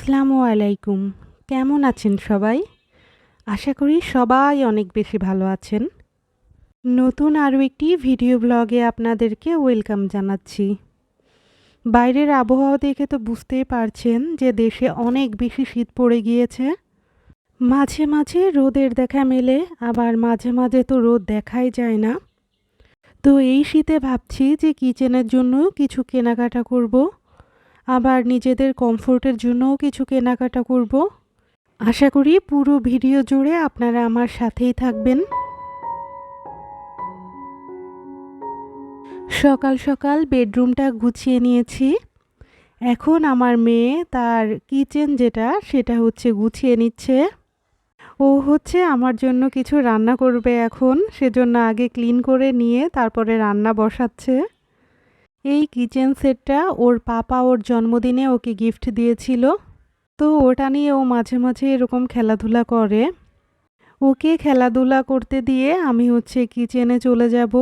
আসসালামু আলাইকুম। কেমন আছেন সবাই? আশা করি সবাই অনেক বেশি ভালো আছেন। নতুন আরও একটি ভিডিও ব্লগে আপনাদেরকে ওয়েলকাম জানাচ্ছি। বাইরের আবহাওয়া দেখে তো বুঝতেই পারছেন যে দেশে অনেক বেশি শীত পড়ে গিয়েছে। মাঝে মাঝে রোদের দেখা মেলে, আবার মাঝে মাঝে তো রোদ দেখাই যায় না। তো এই শীতে ভাবছি যে কিচেনের জন্য কিছু কেনাকাটা করব, আবার নিজেদের কমফোর্টের জন্যও কিছু কেনাকাটা করব। আশা করি পুরো ভিডিও জুড়ে আপনারা আমার সাথেই থাকবেন। সকাল সকাল বেডরুমটা গুছিয়ে নিয়েছি। এখন আমার মেয়ে তার কিচেন সেটা গুছিয়ে নিচ্ছে। ও আমার জন্য কিছু রান্না করবে এখন, সেজন্য আগে ক্লিন করে নিয়ে তারপরে রান্না বসাচ্ছে। এই কিচেন সেটটা ওর পাপা ওর জন্মদিনে ওকে গিফট দিয়েছিল। তো ওটা নিয়ে ও মাঝে মাঝে এরকম খেলাধুলা করে। ওকে খেলাধুলা করতে দিয়ে আমি কিচেনে চলে যাব।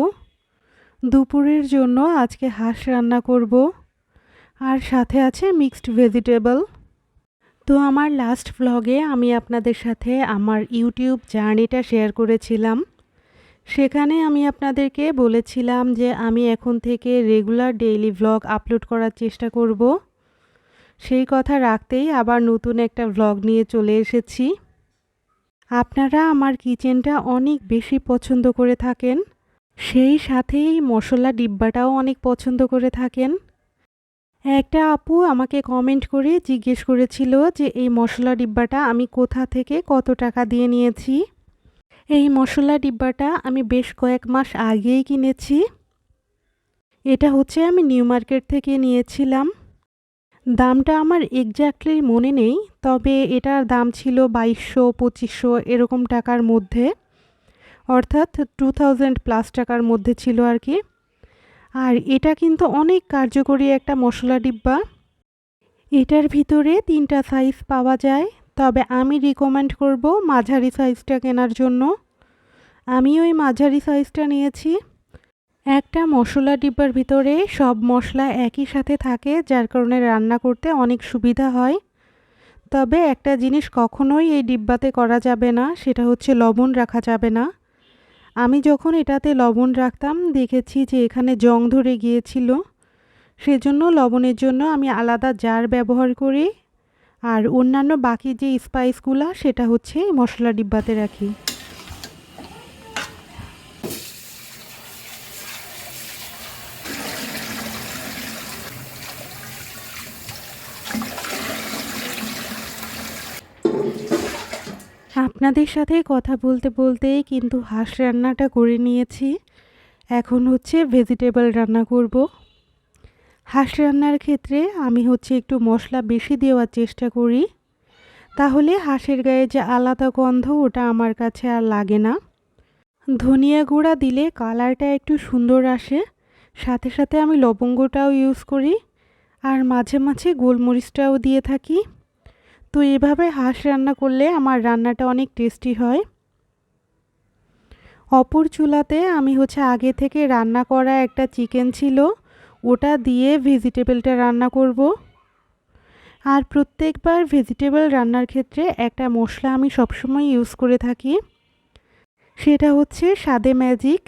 দুপুরের জন্য আজকে হাঁস রান্না করব, আর সাথে আছে মিক্সড ভেজিটেবল। তো আমার লাস্ট ভ্লগে আমি আপনাদের সাথে আমার ইউটিউব জার্নিটা শেয়ার করেছিলাম। সেখানে আমি আপনাদেরকে বলেছিলাম যে আমি এখন থেকে রেগুলার ডেইলি ভ্লগ আপলোড করার চেষ্টা করব। সেই কথা রাখতেই আবার নতুন একটা ভ্লগ নিয়ে চলে এসেছি। আপনারা আমার কিচেনটা অনেক বেশি পছন্দ করে থাকেন, সেই সাথেই মশলা ডিব্বাটাও অনেক পছন্দ করে থাকেন। একটা আপু আমাকে কমেন্ট করে জিজ্ঞেস করেছিল যে এই মশলা ডিব্বাটা আমি কোথা থেকে কত টাকা দিয়ে নিয়েছি। এই মশলা ডিব্বাটা আমি বেশ কয়েক মাস আগেই কিনেছি। এটা আমি নিউ মার্কেট থেকে নিয়েছিলাম। দামটা আমার এক্স্যাক্টলি মনে নেই, তবে এটার দাম ছিল 2200-2500 এরকম টাকার মধ্যে, অর্থাৎ 2000 প্লাস টাকার মধ্যে ছিল আর কি। আর এটা কিন্তু অনেক কার্যকরী একটা মশলা ডিব্বা। এটার ভিতরে 3টা সাইজ পাওয়া যায়, তবে আমি রিকমেন্ড করব মাঝারি সাইজটা কেনার জন্য। আমি ওই মাঝারি সাইজটা নিয়েছি। একটা মশলা ডিব্বার ভিতরে সব মশলা একই সাথে থাকে, যার কারণে রান্না করতে অনেক সুবিধা হয়। তবে একটা জিনিস কখনোই এই ডিব্বাতে করা যাবে না, সেটা লবণ রাখা যাবে না। আমি যখন এটাতে লবণ রাখতাম দেখেছি যে এখানে জং ধরে গিয়েছিল, সেজন্য লবণের জন্য আমি আলাদা জার ব্যবহার করি। আর অন্যান্য বাকি যে স্পাইসগুলো সেটা এই মশলা ডিব্বাতে রাখি। আপনাদের সাথে কথা বলতে বলতেই কিন্তু হাঁস রান্নাটা করে নিয়েছি। এখন ভেজিটেবল রান্না করব। হাঁস রান্নার ক্ষেত্রে আমি একটু মশলা বেশি দেওয়ার চেষ্টা করি, তাহলে হাঁসের গায়ে যে আলাদা গন্ধ ওটা আমার কাছে আর লাগে না। ধনিয়া গুঁড়া দিলে কালারটা একটু সুন্দর আসে, সাথে সাথে আমি লবঙ্গটাও ইউজ করি, আর মাঝে মাঝে গোলমরিচটাও দিয়ে থাকি। তো এভাবে হাঁস রান্না করলে আমার রান্নাটা অনেক টেস্টি হয়। অপর চুলাতে আমি আগে থেকে রান্না করা একটা চিকেন ছিল, ওটা দিয়ে ভেজিটেবলটা রান্না করব। আর প্রত্যেকবার ভেজিটেবল রান্নার ক্ষেত্রে একটা মশলা আমি সবসময় ইউজ করে থাকি, সেটা স্বাদে ম্যাজিক।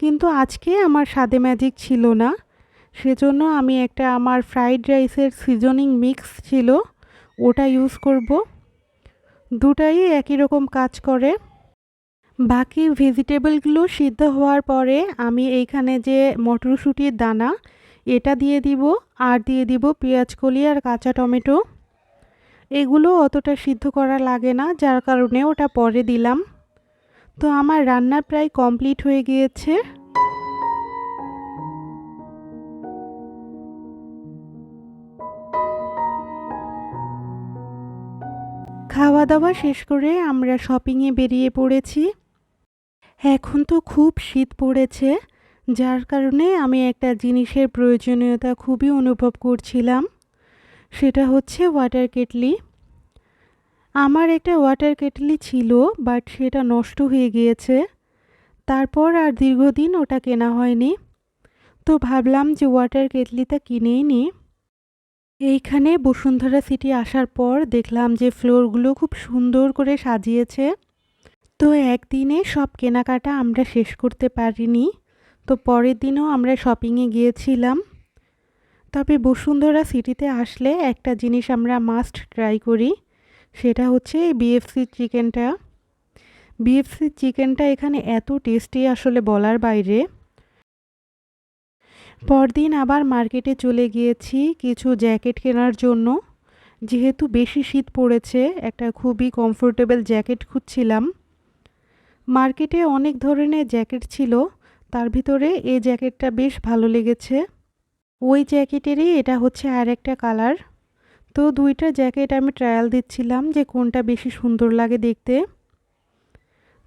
কিন্তু আজকে আমার স্বাদে ম্যাজিক ছিল না, সেজন্য আমি একটা আমার ফ্রাইড রাইসের সিজনিং মিক্স ছিল ওটা ইউজ করব। দুটাই একই রকম কাজ করে। বাকি ভেজিটেবলগুলো সিদ্ধ হওয়ার পরে আমি এইখানে যে মটরশুঁটির দানা এটা দিয়ে দিব, আর দিয়ে দিব পেঁয়াজ কলি আর কাঁচা টমেটো। এগুলো অতটা সিদ্ধ করা লাগে না, যার কারণে ওটা পরে দিলাম। তো আমার রান্না প্রায় কমপ্লিট হয়ে গিয়েছে। খাওয়া দাওয়া শেষ করে আমরা শপিংয়ে বেরিয়ে পড়েছি। এখন তো খুব শীত পড়েছে, যার কারণে আমি একটা জিনিসের প্রয়োজনীয়তা খুবই অনুভব করছিলাম, সেটা ওয়াটার কেটলি। আমার একটা ওয়াটার কেটলি ছিল, বাট সেটা নষ্ট হয়ে গিয়েছে। তারপর আর দীর্ঘদিন ওটা কেনা হয়নি। তো ভাবলাম যে ওয়াটার কেটলিটা কিনেই নিই। এইখানে বসুন্ধরা সিটি আসার পর দেখলাম যে ফ্লোরগুলো খুব সুন্দর করে সাজিয়েছে। তো একদিনে সব কেনাকাটা আমরা শেষ করতে পারিনি, তো পরের দিনও আমরা শপিংয়ে গিয়েছিলাম। তবে বসুন্ধরা সিটিতে আসলে একটা জিনিস আমরা মাস্ট ট্রাই করি, সেটা হচ্ছে বিএফসি চিকেনটা। বিএফসি চিকেনটা এখানে এত টেস্টি আসলে বলার বাইরে। পরদিন আবার মার্কেটে চলে গিয়েছি কিছু জ্যাকেট কেনার জন্য। যেহেতু বেশি শীত পড়েছে, একটা খুবই কমফোর্টেবল জ্যাকেট খুঁজছিলাম। মার্কেটে অনেক ধরনের জ্যাকেট ছিল, তার ভিতরে এই জ্যাকেটটা বেশ ভালো লেগেছে। ওই জ্যাকেটেরই এটা হচ্ছে আর একটা কালার। তো দুইটা জ্যাকেট আমি ট্রায়াল দিচ্ছিলাম যে কোনটা বেশি সুন্দর লাগে দেখতে।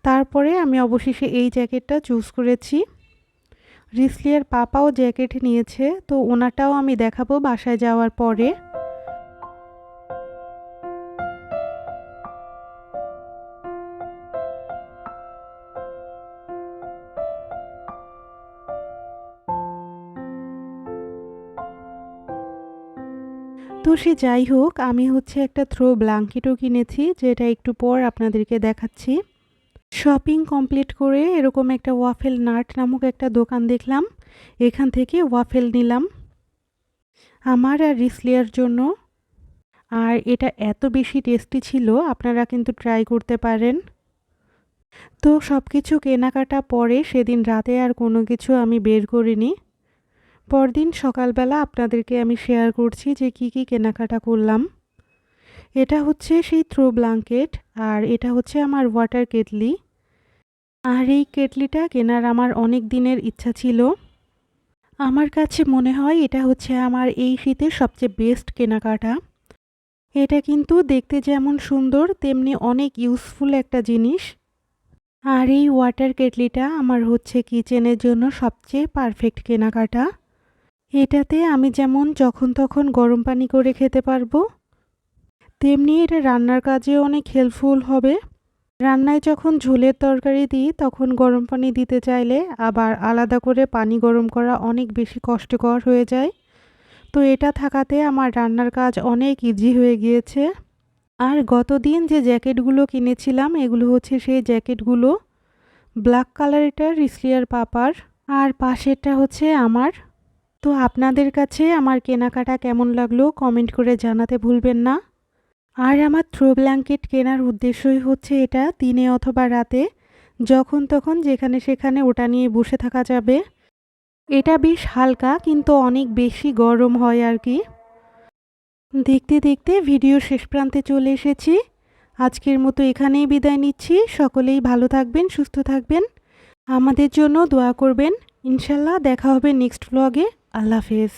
তারপরে আমি অবশেষে এই জ্যাকেটটা চুজ করেছি। রিসলিয়ার পাপাও জ্যাকেট নিয়েছে, তো ওনাটাও আমি দেখাবো বাসায় যাওয়ার পরে। তো সে যাই হোক, আমি হচ্ছে একটা থ্রো ব্ল্যাঙ্কেটও কিনেছি, যেটা একটু পর আপনাদেরকে দেখাচ্ছি। শপিং কমপ্লিট করে এরকম একটা ওয়াফেল নাট নামক একটা দোকান দেখলাম, এখান থেকে ওয়াফেল নিলাম আমার আর রিসলিয়ার জন্য। আর এটা এত বেশি টেস্টি ছিল, আপনারা কিন্তু ট্রাই করতে পারেন। তো সব কিছু কেনাকাটা পরে সেদিন রাতে আর কোনো কিছু আমি বের করিনি। পরদিন সকালবেলা আপনাদেরকে আমি শেয়ার করছি যে কি কি কেনাকাটা করলাম। এটা হচ্ছে সেই থ্রো ব্ল্যাঙ্কেট, আর এটা হচ্ছে আমার ওয়াটার কেটলি। আর এই কেটলিটা কেনার আমার অনেক দিনের ইচ্ছা ছিল। আমার কাছে মনে হয় এটা হচ্ছে আমার এই শীতের সবচেয়ে বেস্ট কেনাকাটা। এটা কিন্তু দেখতে যেমন সুন্দর, তেমনি অনেক ইউজফুল একটা জিনিস। আর এই ওয়াটার কেটলিটা আমার হচ্ছে কিচেনের জন্য সবচেয়ে পারফেক্ট কেনাকাটা। এটাতে আমি যেমন যখন তখন গরম পানি করে খেতে পারবো, তেমনি এটা রান্নার কাজেও অনেক হেল্পফুল হবে। রান্নায় যখন ঝোলের তরকারি দিই তখন গরম পানি দিতে চাইলে আবার আলাদা করে পানি গরম করা অনেক বেশি কষ্টকর হয়ে যায়। তো এটা থাকাতে আমার রান্নার কাজ অনেক ইজি হয়ে গিয়েছে। আর গতদিন যে জ্যাকেটগুলো কিনেছিলাম এগুলো হচ্ছে সেই জ্যাকেটগুলো। ব্ল্যাক কালার এটা রিসলিয়ার পাপার, আর পাশেরটা হচ্ছে আমার। তো আপনাদের কাছে আমার কেনাকাটা কেমন লাগলো কমেন্ট করে জানাতে ভুলবেন না। আর আমার থ্রো ব্ল্যাঙ্কেট কেনার উদ্দেশ্যই হচ্ছে এটা দিনে অথবা রাতে যখন তখন যেখানে সেখানে ওটা নিয়ে বসে থাকা যাবে। এটা বেশ হালকা কিন্তু অনেক বেশি গরম হয় আর কি। দেখতে দেখতে ভিডিও শেষ প্রান্তে চলে এসেছি। আজকের মতো এখানেই বিদায় নিচ্ছি। সকলেই ভালো থাকবেন, সুস্থ থাকবেন, আমাদের জন্য দোয়া করবেন। ইনশাল্লাহ দেখা হবে নেক্সট ব্লগে। আল্লাহ হাফেজ।